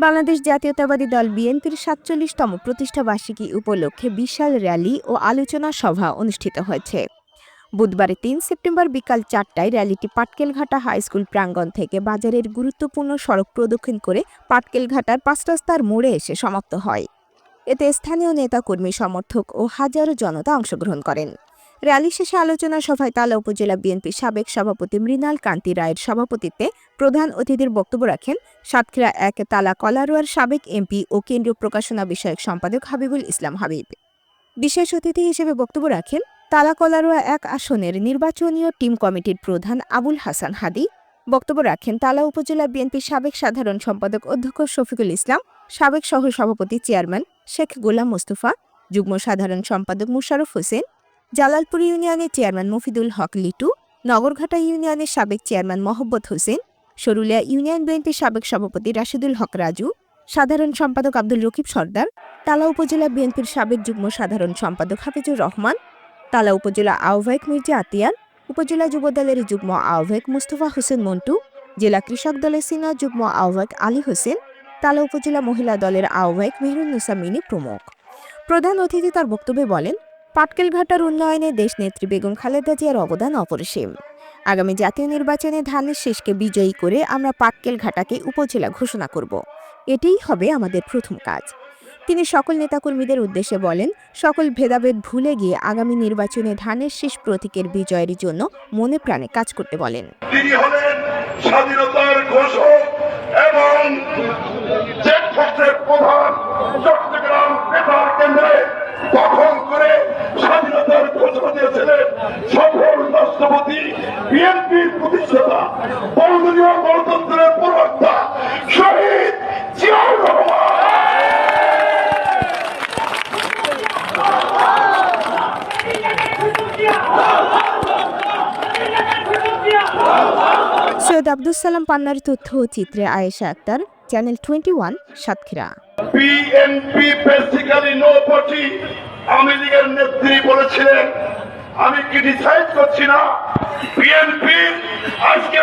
বাংলাদেশ জাতীয়তাবাদী দল বিএনপির ৪৭তম প্রতিষ্ঠাবার্ষিকী উপলক্ষে বিশাল র্যালি ও আলোচনা সভা অনুষ্ঠিত হয়েছে। বুধবার ৩ সেপ্টেম্বর বিকাল ৪টায় র্যালিটি পাটকেলঘাটা হাইস্কুল প্রাঙ্গণ থেকে বাজারের গুরুত্বপূর্ণ সড়ক প্রদক্ষিণ করে পাটকেলঘাটার ৫ রাস্তার মোড়ে এসে সমাপ্ত হয়। এতে স্থানীয় নেতাকর্মী, সমর্থক ও হাজারো জনতা অংশগ্রহণ করেন। র্যালি শেষে আলোচনা সভায় তালা উপজেলা বিএনপির সাবেক সভাপতি মৃণাল কান্তি রায়ের সভাপতিত্বে প্রধান অতিথির বক্তব্য রাখেন সাতক্ষীরা ১ তালা কলারোয়ার সাবেক এমপি ও কেন্দ্রীয় প্রকাশনা বিষয়ক সম্পাদক হাবিবুল ইসলাম হাবিব। বিশেষ অতিথি হিসেবে বক্তব্য রাখেন তালা কলারোয়া ১ আসনের নির্বাচনীয় টিম কমিটির প্রধান আবুল হাসান হাদি। বক্তব্য রাখেন তালা উপজেলা বিএনপির সাবেক সাধারণ সম্পাদক অধ্যক্ষ শফিকুল ইসলাম, সাবেক সহ সভাপতি চেয়ারম্যান শেখ গোলাম মোস্তফা, যুগ্ম সাধারণ সম্পাদক মুশারফ হোসেন, জালালপুর ইউনিয়নের চেয়ারম্যান মফিদুল হক লিটু, নগরঘাটা ইউনিয়নের সাবেক চেয়ারম্যান মহব্বত হোসেন, সরুলিয়া ইউনিয়ন বিএনপির সাবেক সভাপতি রাশিদুল হক রাজু, সাধারণ সম্পাদক আব্দুল রকিব সর্দার, তালা উপজেলা বিএনপির সাবেক যুগ্ম সাধারণ সম্পাদক হাফিজুর রহমান, তালা উপজেলা আহ্বায়ক মির্জা আতিয়ান, উপজেলা যুবদলের যুগ্ম আহ্বায়ক মুস্তফা হোসেন মন্টু, জেলা কৃষক দলের সিনিয়র যুগ্ম আহ্বায়ক আলী হোসেন, তালা উপজেলা মহিলা দলের আহ্বায়ক মেহরুন্নেসা মিনি প্রমুখ। প্রধান অতিথি তার বক্তব্যে বলেন, পাটকেলঘাটার উন্নয়নে দেশনেত্রী বেগম খালেদা জিয়ার অবদান অপরিসীম। আগামী জাতীয় নির্বাচনে ধানের শীষকে বিজয়ী করে আমরা পাটকেলঘাটাকে উপজেলা ঘোষণা করব। এটাই হবে আমাদের প্রথম কাজ। তিনি সকল নেতাকর্মীদের উদ্দেশ্যে বলেন, সকল ভেদাভেদ ভুলে গিয়ে আগামী নির্বাচনে ধানের শীষ প্রতীকের বিজয়ের জন্য মনে প্রাণে কাজ করতে বলেন। তিনি হলেন স্বাধীনতার ঘোষক এবং প্রধান চট্টগ্রাম বেতার কেন্দ্রে দখল করে স্বাধীনতার ঘোষণা দিয়েছিলেন সফল রাষ্ট্রপতি, বিএনপির প্রতিষ্ঠাতা, বহুদলীয় গণতন্ত্রের প্রবক্তা শহীদ জিয়াউর রহমান। সৈয়দ আব্দুল সালাম পান্নার তথ্য ও চিত্রে Ayesha Akter, channel 21, Satkhira. BNP basically no party. Awami লীগের নেত্রী বলেছিলেন, আমি কি ডিসাইড করছি না, বিএনপি আজকে